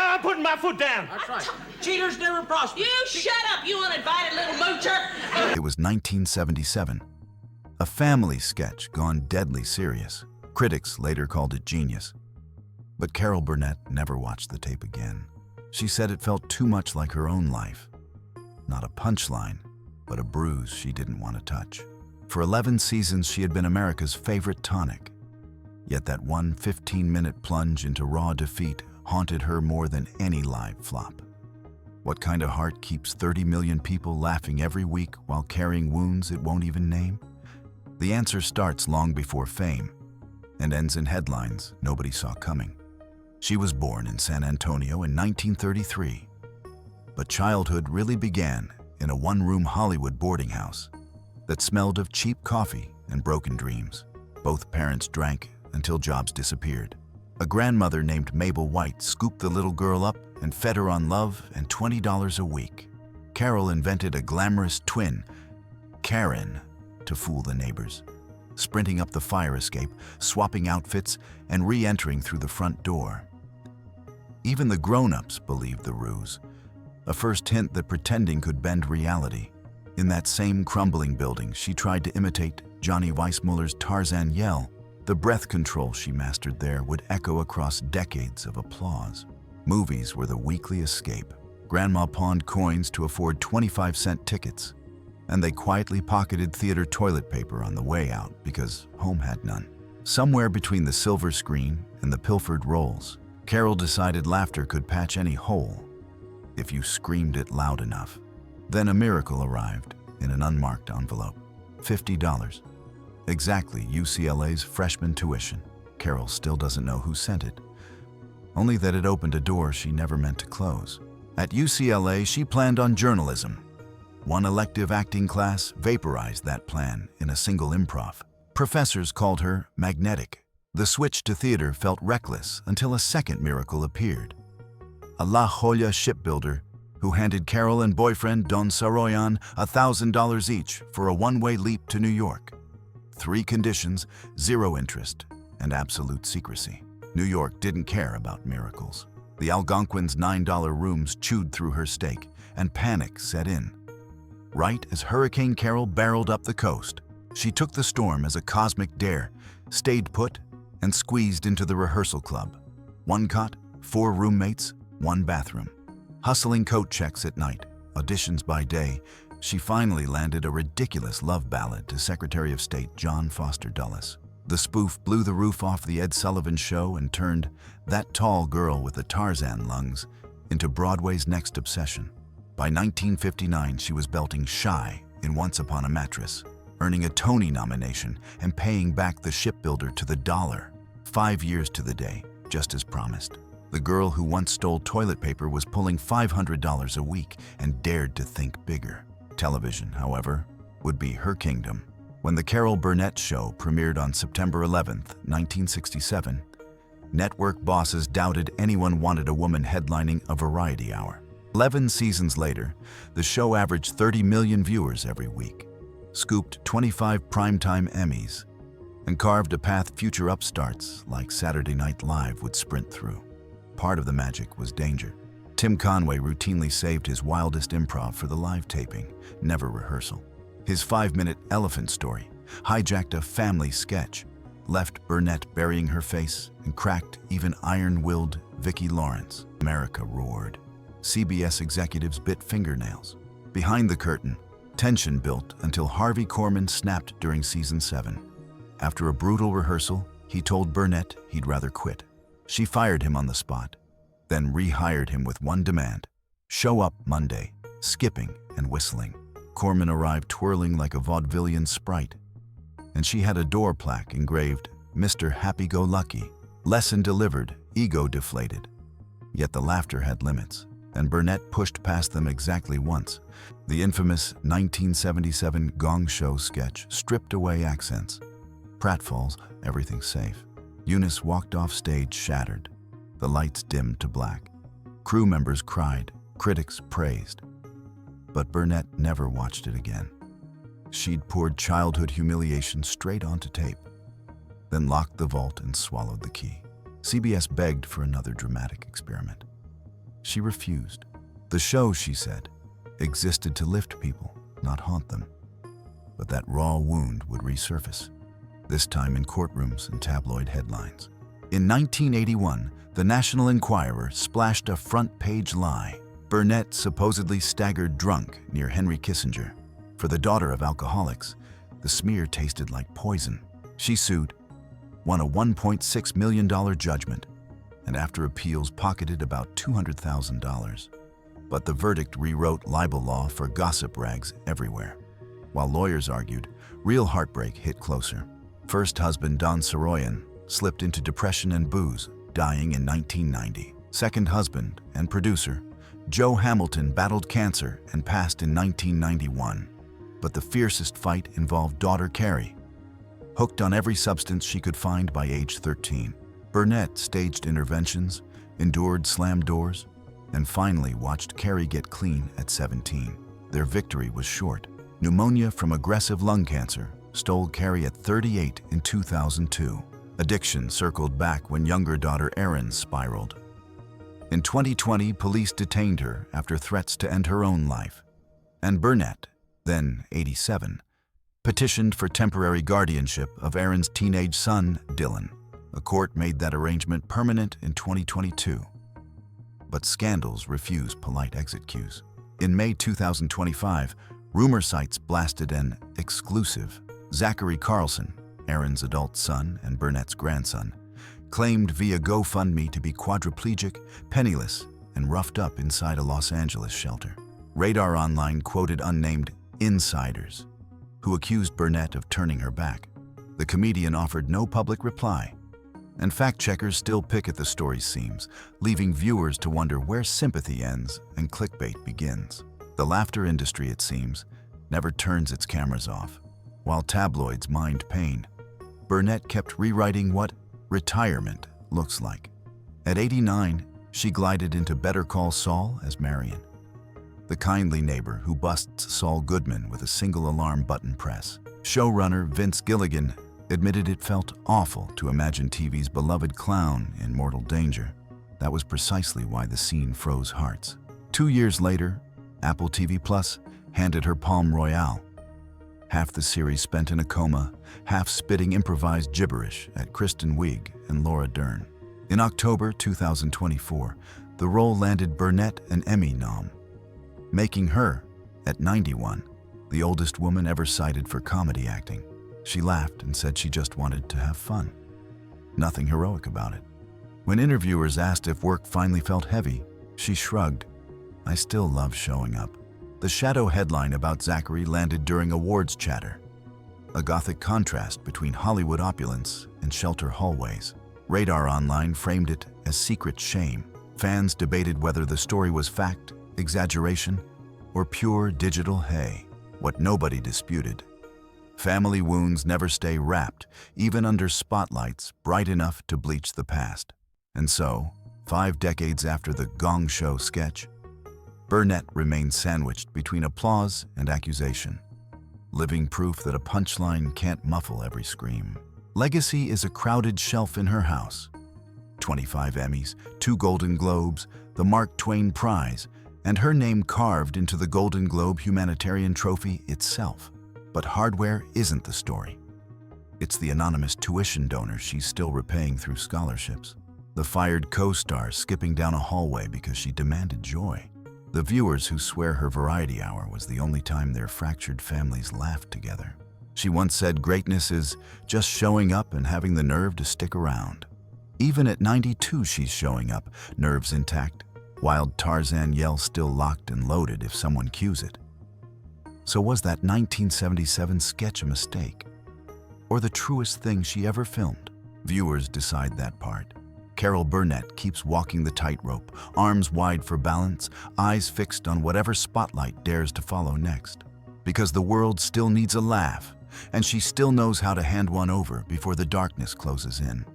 I'm putting my foot down. That's right. Cheaters never prosper. You shut up, you uninvited little moocher. It was 1977. A family sketch gone deadly serious. Critics later called it genius. But Carol Burnett never watched the tape again. She said it felt too much like her own life. Not a punchline, but a bruise she didn't want to touch. For 11 seasons, she had been America's favorite tonic. Yet that one 15-minute plunge into raw defeat haunted her more than any live flop. What kind of heart keeps 30 million people laughing every week while carrying wounds it won't even name? The answer starts long before fame and ends in headlines nobody saw coming. She was born in San Antonio in 1933, but childhood really began in a one-room Hollywood boarding house that smelled of cheap coffee and broken dreams. Both parents drank until jobs disappeared. A grandmother named Mabel White scooped the little girl up and fed her on love and $20 a week. Carol invented a glamorous twin, Karen, to fool the neighbors, sprinting up the fire escape, swapping outfits, and re-entering through the front door. Even the grown-ups believed the ruse, a first hint that pretending could bend reality. In that same crumbling building, she tried to imitate Johnny Weissmuller's Tarzan yell. The breath control she mastered there would echo across decades of applause. Movies were the weekly escape. Grandma pawned coins to afford 25-cent tickets, and they quietly pocketed theater toilet paper on the way out because home had none. Somewhere between the silver screen and the pilfered rolls, Carol decided laughter could patch any hole if you screamed it loud enough. Then a miracle arrived in an unmarked envelope. $50. Exactly UCLA's freshman tuition. Carol still doesn't know who sent it, only that it opened a door she never meant to close. At UCLA, she planned on journalism. One elective acting class vaporized that plan in a single improv. Professors called her magnetic. The switch to theater felt reckless until a second miracle appeared. A La Jolla shipbuilder who handed Carol and boyfriend Don Saroyan $1,000 each for a one-way leap to New York. 3 conditions: 0 interest, and absolute secrecy. New York didn't care about miracles. The Algonquin's $9 rooms chewed through her steak, and panic set in. Right as Hurricane Carol barreled up the coast, she took the storm as a cosmic dare, stayed put, and squeezed into the rehearsal club. 1 cot, 4 roommates, 1 bathroom. Hustling coat checks at night, auditions by day, she finally landed a ridiculous love ballad to Secretary of State John Foster Dulles. The spoof blew the roof off the Ed Sullivan Show and turned that tall girl with the Tarzan lungs into Broadway's next obsession. By 1959, she was belting Shy in Once Upon a Mattress, earning a Tony nomination and paying back the shipbuilder to the dollar. 5 years to the day, just as promised. The girl who once stole toilet paper was pulling $500 a week and dared to think bigger. Television, however, would be her kingdom. When The Carol Burnett Show premiered on September 11, 1967, network bosses doubted anyone wanted a woman headlining a variety hour. 11 seasons later, the show averaged 30 million viewers every week, scooped 25 primetime Emmys, and carved a path future upstarts like Saturday Night Live would sprint through. Part of the magic was danger. Tim Conway routinely saved his wildest improv for the live taping, never rehearsal. His 5-minute elephant story hijacked a family sketch, left Burnett burying her face, and cracked even iron-willed Vicki Lawrence. America roared. CBS executives bit fingernails. Behind the curtain, tension built until Harvey Korman snapped during season 7. After a brutal rehearsal, he told Burnett he'd rather quit. She fired him on the spot, then rehired him with one demand: show up Monday, skipping and whistling. Korman arrived twirling like a vaudevillian sprite, and she had a door plaque engraved, Mr. Happy-Go-Lucky. Lesson delivered, ego deflated. Yet the laughter had limits, and Burnett pushed past them exactly once. The infamous 1977 Gong Show sketch stripped away accents. Pratfalls, everything's safe. Eunice walked off stage shattered. The lights dimmed to black. Crew members cried, critics praised. But Burnett never watched it again. She'd poured childhood humiliation straight onto tape, then locked the vault and swallowed the key. CBS begged for another dramatic experiment. She refused. The show, she said, existed to lift people, not haunt them. But that raw wound would resurface, this time in courtrooms and tabloid headlines. In 1981, the National Enquirer splashed a front-page lie. Burnett supposedly staggered drunk near Henry Kissinger. For the daughter of alcoholics, the smear tasted like poison. She sued, won a $1.6 million judgment, and after appeals pocketed about $200,000. But the verdict rewrote libel law for gossip rags everywhere. While lawyers argued, real heartbreak hit closer. First husband Don Soroyan slipped into depression and booze, dying in 1990. Second husband and producer Joe Hamilton battled cancer and passed in 1991. But the fiercest fight involved daughter Carrie, hooked on every substance she could find by age 13. Burnett staged interventions, endured slammed doors, and finally watched Carrie get clean at 17. Their victory was short. Pneumonia from aggressive lung cancer stole Carrie at 38 in 2002. Addiction circled back when younger daughter Erin spiraled. In 2020, police detained her after threats to end her own life. And Burnett, then 87, petitioned for temporary guardianship of Erin's teenage son, Dylan. A court made that arrangement permanent in 2022. But scandals refuse polite exit cues. In May 2025, rumor sites blasted an exclusive. Zachary Carlson, Erin's adult son and Burnett's grandson, claimed via GoFundMe to be quadriplegic, penniless, and roughed up inside a Los Angeles shelter. Radar Online quoted unnamed insiders who accused Burnett of turning her back. The comedian offered no public reply, and fact-checkers still pick at the story's seams, leaving viewers to wonder where sympathy ends and clickbait begins. The laughter industry, it seems, never turns its cameras off. While tabloids mined pain, Burnett kept rewriting what retirement looks like. At 89, she glided into Better Call Saul as Marion, the kindly neighbor who busts Saul Goodman with a single alarm button press. Showrunner Vince Gilligan admitted it felt awful to imagine TV's beloved clown in mortal danger. That was precisely why the scene froze hearts. 2 years later, Apple TV Plus handed her Palm Royale. Half the series spent in a coma, half spitting improvised gibberish at Kristen Wiig and Laura Dern. In October 2024, the role landed Burnett an Emmy nom, making her, at 91, the oldest woman ever cited for comedy acting. She laughed and said she just wanted to have fun. Nothing heroic about it. When interviewers asked if work finally felt heavy, she shrugged. "I still love showing up." The shadow headline about Zachary landed during awards chatter, a gothic contrast between Hollywood opulence and shelter hallways. Radar Online framed it as secret shame. Fans debated whether the story was fact, exaggeration, or pure digital hay. What nobody disputed: family wounds never stay wrapped, even under spotlights bright enough to bleach the past. And so, 5 decades after the Gong Show sketch, Burnett remains sandwiched between applause and accusation, living proof that a punchline can't muffle every scream. Legacy is a crowded shelf in her house. 25 Emmys, 2 Golden Globes, the Mark Twain Prize, and her name carved into the Golden Globe Humanitarian Trophy itself. But hardware isn't the story. It's the anonymous tuition donor she's still repaying through scholarships. The fired co-star skipping down a hallway because she demanded joy. The viewers who swear her variety hour was the only time their fractured families laughed together. She once said greatness is just showing up and having the nerve to stick around. Even at 92, she's showing up, nerves intact, wild Tarzan yell still locked and loaded if someone cues it. So was that 1977 sketch a mistake? Or the truest thing she ever filmed? Viewers decide that part. Carol Burnett keeps walking the tightrope, arms wide for balance, eyes fixed on whatever spotlight dares to follow next. Because the world still needs a laugh, and she still knows how to hand one over before the darkness closes in.